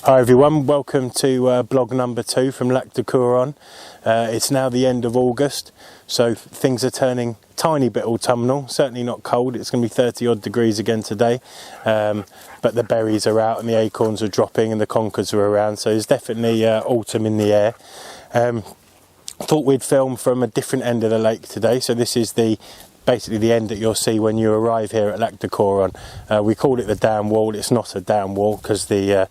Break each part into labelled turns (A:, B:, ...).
A: Hi everyone, welcome to blog number 2 from Lac du Coron. It's now the end of August, so things are turning tiny bit autumnal, certainly not cold. It's going to be 30 odd degrees again today, but the berries are out and the acorns are dropping and the conkers are around, so there's definitely autumn in the air. Thought we'd film from a different end of the lake today, so this is basically the end that you'll see when you arrive here at Lac du Coron. We call it the down wall. It's not a down wall because the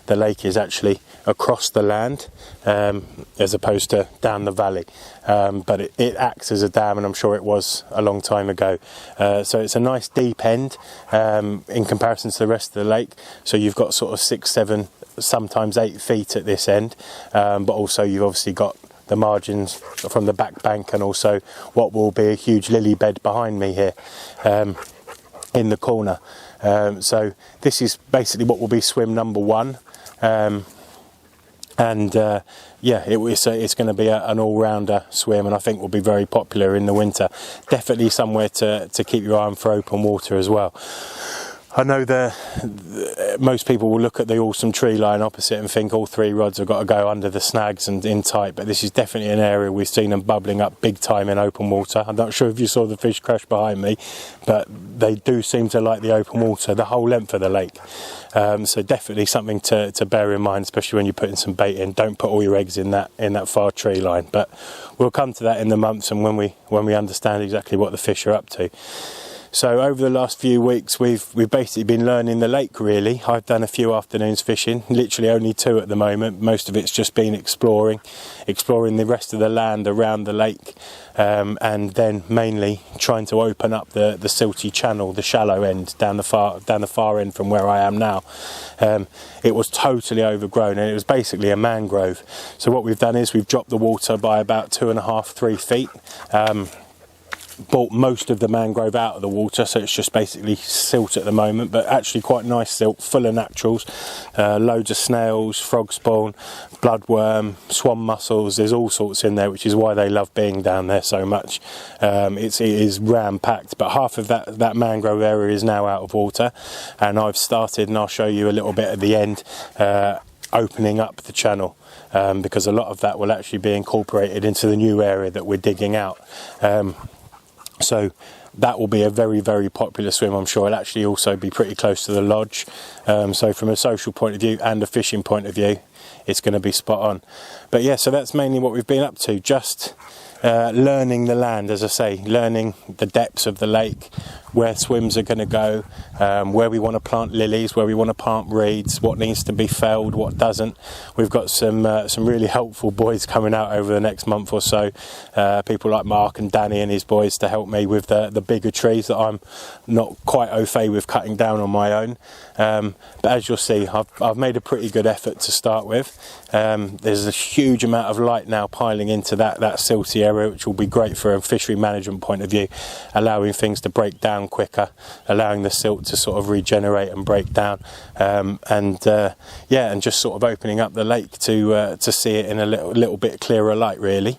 A: lake is actually across the land as opposed to down the valley, but it acts as a dam, and I'm sure it was a long time ago. So it's a nice deep end in comparison to the rest of the lake, so you've got sort of 6, 7, sometimes 8 feet at this end, but also you've obviously got the margins from the back bank and also what will be a huge lily bed behind me here in the corner. So this is basically what will be swim number 1, yeah, it's going to be an all-rounder swim, and I think will be very popular in the winter. Definitely somewhere to keep your eye on for open water as well. I know most people will look at the awesome tree line opposite and think all 3 rods have got to go under the snags and in tight, but this is definitely an area we've seen them bubbling up big time in open water. I'm not sure if you saw the fish crash behind me, but they do seem to like the open water the whole length of the lake. So definitely something to bear in mind, especially when you're putting some bait in. Don't put all your eggs in that far tree line, but we'll come to that in the months and when we understand exactly what the fish are up to. So over the last few weeks we've basically been learning the lake really. I've done a few afternoons fishing, literally only 2 at the moment. Most of it's just been exploring the rest of the land around the lake, and then mainly trying to open up the silty channel, the shallow end down the far end from where I am now. It was totally overgrown and it was basically a mangrove. So what we've done is we've dropped the water by about 2.5, 3 feet. Brought most of the mangrove out of the water, so it's just basically silt at the moment, but actually quite nice silt, full of naturals, loads of snails, frog spawn, bloodworm, swan mussels. There's all sorts in there, which is why they love being down there so much. It is ram packed, but half of that mangrove area is now out of water, and I've started, and I'll show you a little bit at the end, opening up the channel, because a lot of that will actually be incorporated into the new area that we're digging out. So that will be a very, very popular swim. I'm sure it'll actually also be pretty close to the lodge. So from a social point of view and a fishing point of view, it's going to be spot on. But yeah, so that's mainly what we've been up to. Just learning the land, as I say, learning the depths of the lake, where swims are going to go, where we want to plant lilies, where we want to plant reeds, what needs to be felled, what doesn't. We've got some really helpful boys coming out over the next month or so, people like Mark and Danny and his boys, to help me with the bigger trees that I'm not quite au fait with cutting down on my own. But as you'll see, I've made a pretty good effort to start with. There's a huge amount of light now piling into that silty area, which will be great for a fishery management point of view, allowing things to break down quicker, allowing the silt to sort of regenerate and break down, and just sort of opening up the lake to see it in a little bit clearer light really.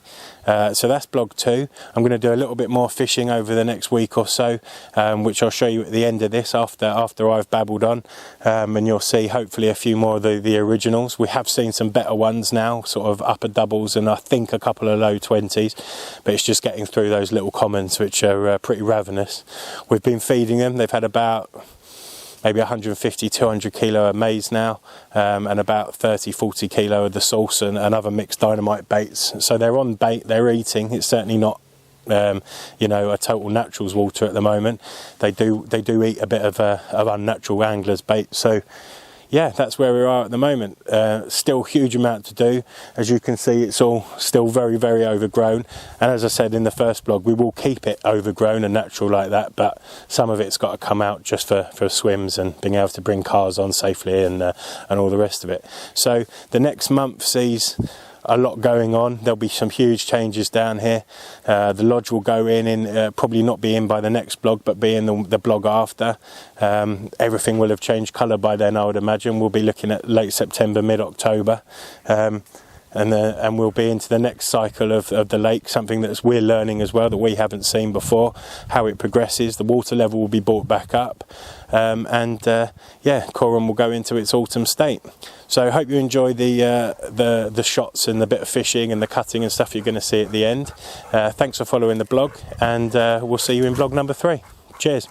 A: So that's blog 2. I'm going to do a little bit more fishing over the next week or so, which I'll show you at the end of this after I've babbled on, and you'll see hopefully a few more of the originals. We have seen some better ones now, sort of upper doubles and I think a couple of low 20s, but it's just getting through those little commons, which are pretty ravenous. We've been feeding them. They've had about maybe 150, 200 kilo of maize now, and about 30, 40 kilo of the sauce and other mixed dynamite baits. So they're on bait, they're eating. It's certainly not, a total naturals water at the moment. They do eat a bit of unnatural angler's bait. So yeah, that's where we are at the moment. Still huge amount to do. As you can see, it's all still very, very overgrown. And as I said in the first blog, we will keep it overgrown and natural like that, but some of it's got to come out just for swims and being able to bring cars on safely and all the rest of it. So the next month sees a lot going on. There'll be some huge changes down here. The lodge will go in probably not be in by the next blog, but be in the blog after. Everything will have changed colour by then, I would imagine. We'll be looking at late September, mid-October. and we'll be into the next cycle of the lake, something that we're learning as well that we haven't seen before, how it progresses. The water level will be brought back up, Coron will go into its autumn state. So I hope you enjoy the shots and the bit of fishing and the cutting and stuff you're going to see at the end. Thanks for following the blog, and we'll see you in vlog number 3. Cheers.